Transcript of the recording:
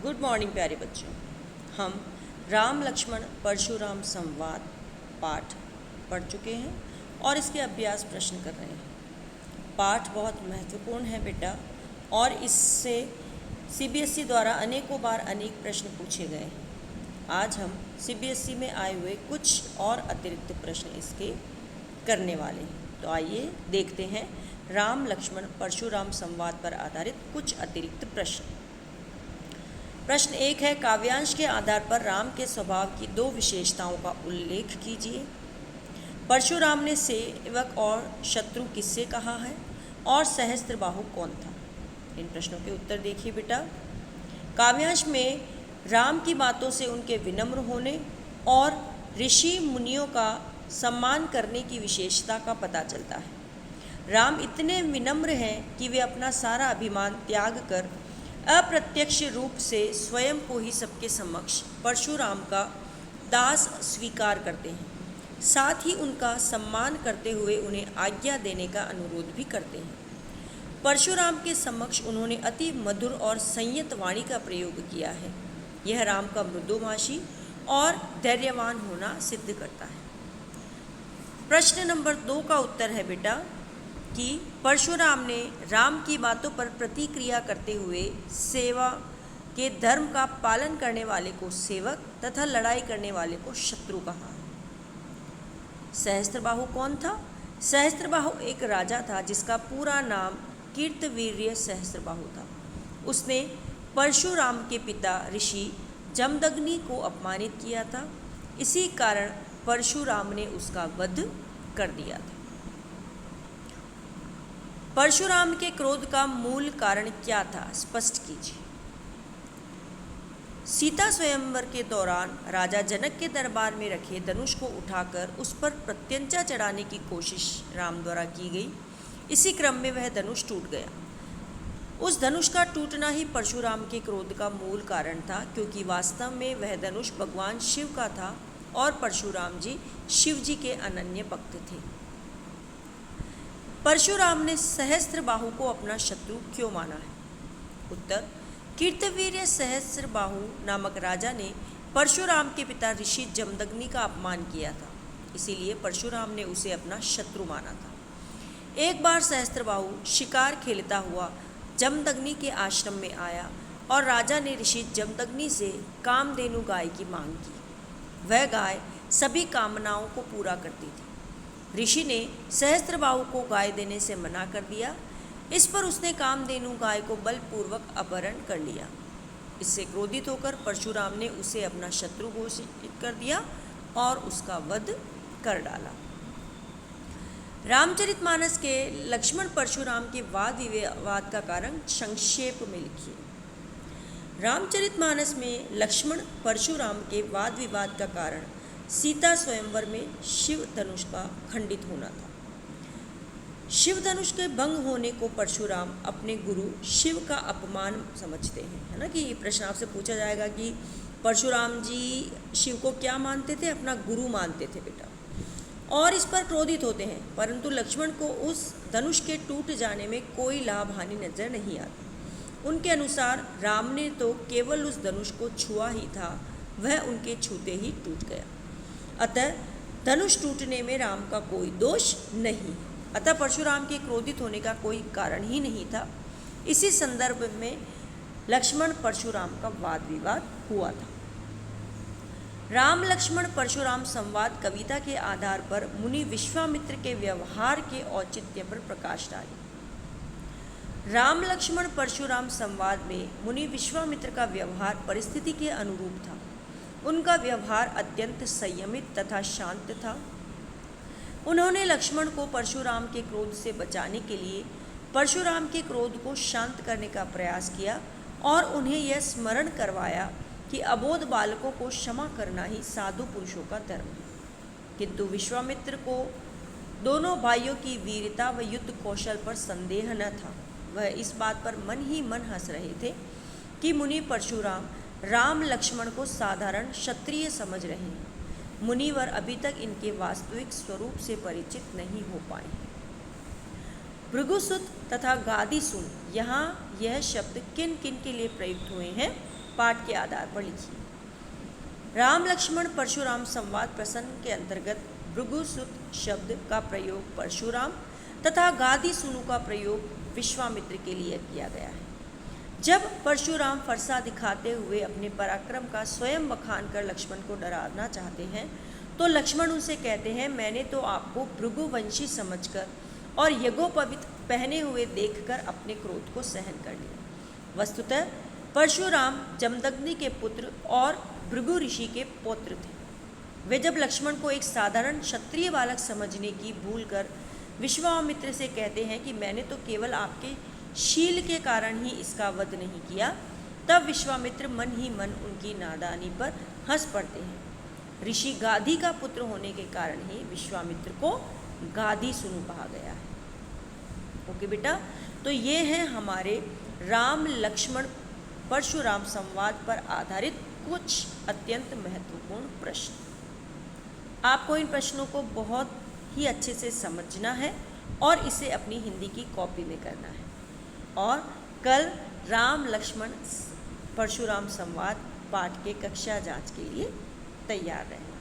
Good morning प्यारे बच्चों। हम राम लक्ष्मण परशुराम संवाद पाठ पढ़ चुके हैं और इसके अभ्यास प्रश्न कर रहे हैं। पाठ बहुत महत्वपूर्ण है बेटा, और इससे सीबीएसई द्वारा अनेकों बार अनेक प्रश्न पूछे गए हैं। आज हम सीबीएसई में आए हुए कुछ और अतिरिक्त प्रश्न इसके करने वाले हैं। तो आइए देखते हैं राम लक्ष्मण परशुराम संवाद पर आधारित कुछ अतिरिक्त प्रश्न। प्रश्न 1 है, काव्यांश के आधार पर राम के स्वभाव की दो विशेषताओं का उल्लेख कीजिए। परशुराम ने सेवक और शत्रु किससे कहा है, और सहस्त्रबाहु कौन था? इन प्रश्नों के उत्तर देखिए बेटा। काव्यांश में राम की बातों से उनके विनम्र होने और ऋषि मुनियों का सम्मान करने की विशेषता का पता चलता है। राम इतने विनम्र हैं कि वे अपना सारा अभिमान त्याग कर अप्रत्यक्ष रूप से स्वयं को ही सबके समक्ष परशुराम का दास स्वीकार करते हैं। साथ ही उनका सम्मान करते हुए उन्हें आज्ञा देने का अनुरोध भी करते हैं। परशुराम के समक्ष उन्होंने अति मधुर और संयत वाणी का प्रयोग किया है। यह राम का मृदुभाषी और धैर्यवान होना सिद्ध करता है। प्रश्न नंबर 2 का उत्तर है बेटा कि परशुराम ने राम की बातों पर प्रतिक्रिया करते हुए सेवा के धर्म का पालन करने वाले को सेवक तथा लड़ाई करने वाले को शत्रु कहा। सहस्त्रबाहु कौन था? सहस्त्रबाहु एक राजा था जिसका पूरा नाम कीर्तवीर्य सहस्त्रबाहु था। उसने परशुराम के पिता ऋषि जमदग्नि को अपमानित किया था। इसी कारण परशुराम ने उसका वध कर दिया था। परशुराम के क्रोध का मूल कारण क्या था, स्पष्ट कीजिए। सीता स्वयंवर के दौरान राजा जनक के दरबार में रखे धनुष को उठाकर उस पर प्रत्यंचा चढ़ाने की कोशिश राम द्वारा की गई। इसी क्रम में वह धनुष टूट गया। उस धनुष का टूटना ही परशुराम के क्रोध का मूल कारण था, क्योंकि वास्तव में वह धनुष भगवान शिव का था और परशुराम जी शिव जी के अनन्य भक्त थे। परशुराम ने सहस्त्रबाहु को अपना शत्रु क्यों माना है? उत्तर, कीर्तवीर्य सहस्त्रबाहु नामक राजा ने परशुराम के पिता ऋषि जमदग्नि का अपमान किया था, इसीलिए परशुराम ने उसे अपना शत्रु माना था। एक बार सहस्त्रबाहु शिकार खेलता हुआ जमदग्नि के आश्रम में आया और राजा ने ऋषि जमदग्नि से कामधेनु गाय की मांग की। वह गाय सभी कामनाओं को पूरा करती थी। ऋषि ने सहस्त्रबाहु को गाय देने से मना कर दिया। इस पर उसने कामधेनु गाय को बलपूर्वक अपहरण कर लिया। इससे क्रोधित होकर परशुराम ने उसे अपना शत्रु घोषित कर दिया और उसका वध कर डाला। रामचरितमानस के लक्ष्मण परशुराम के वाद विवाद का कारण संक्षेप में लिखिए। रामचरितमानस में लक्ष्मण परशुराम के वाद विवाद का कारण सीता स्वयंवर में शिव धनुष का खंडित होना था। शिव धनुष के भंग होने को परशुराम अपने गुरु शिव का अपमान समझते हैं, है ना। कि ये प्रश्न आपसे पूछा जाएगा कि परशुराम जी शिव को क्या मानते थे? अपना गुरु मानते थे बेटा, और इस पर क्रोधित होते हैं। परंतु लक्ष्मण को उस धनुष के टूट जाने में कोई लाभ हानि नजर नहीं आती। उनके अनुसार राम ने तो केवल उस धनुष को छुआ ही था, वह उनके छूते ही टूट गया। अतः धनुष टूटने में राम का कोई दोष नहीं। अतः परशुराम के क्रोधित होने का कोई कारण ही नहीं था। इसी संदर्भ में लक्ष्मण परशुराम का वाद विवाद हुआ था। राम लक्ष्मण परशुराम संवाद कविता के आधार पर मुनि विश्वामित्र के व्यवहार के औचित्य पर प्रकाश डाली। राम लक्ष्मण परशुराम संवाद में मुनि विश्वामित्र का व्यवहार परिस्थिति के अनुरूप था। उनका व्यवहार अत्यंत संयमित तथा शांत था। उन्होंने लक्ष्मण को परशुराम के क्रोध से बचाने के लिए परशुराम के क्रोध को शांत करने का प्रयास किया और उन्हें यह स्मरण करवाया कि अबोध बालकों को क्षमा करना ही साधु पुरुषों का धर्म है। किंतु विश्वामित्र को दोनों भाइयों की वीरता व युद्ध कौशल पर संदेह न था। वह इस बात पर मन ही मन हंस रहे थे कि मुनि परशुराम राम लक्ष्मण को साधारण क्षत्रिय समझ रहे हैं। मुनिवर अभी तक इनके वास्तविक स्वरूप से परिचित नहीं हो पाए। भृगुसुत तथा गादीसुन, यहाँ यह शब्द किन किन के लिए प्रयुक्त हुए हैं? पाठ के आधार पर लिखिए। राम लक्ष्मण परशुराम संवाद प्रसंग के अंतर्गत भृगुसुत शब्द का प्रयोग परशुराम तथा गादी सुनु का प्रयोग विश्वामित्र के लिए किया गया है। जब परशुराम फरसा दिखाते हुए अपने पराक्रम का स्वयं बखान कर लक्ष्मण को डराना चाहते हैं तो लक्ष्मण उनसे कहते हैं, मैंने तो आपको भृगुवंशी समझकर और यज्ञोपवीत पहने हुए देखकर अपने क्रोध को सहन कर लिया। वस्तुतः परशुराम जमदग्नि के पुत्र और भृगु ऋषि के पौत्र थे। वे जब लक्ष्मण को एक साधारण क्षत्रिय बालक समझने की भूल कर विश्वामित्र से कहते हैं कि मैंने तो केवल आपके शील के कारण ही इसका वध नहीं किया, तब विश्वामित्र मन ही मन उनकी नादानी पर हंस पड़ते हैं। ऋषि गाधी का पुत्र होने के कारण ही विश्वामित्र को गाधी सुनु कहा गया है। ओके बेटा, तो ये हैं हमारे राम लक्ष्मण परशुराम संवाद पर आधारित कुछ अत्यंत महत्वपूर्ण प्रश्न। आपको इन प्रश्नों को बहुत ही अच्छे से समझना है और इसे अपनी हिंदी की कॉपी में करना है और कल राम लक्ष्मण परशुराम संवाद पाठ के कक्षा जांच के लिए तैयार रहें।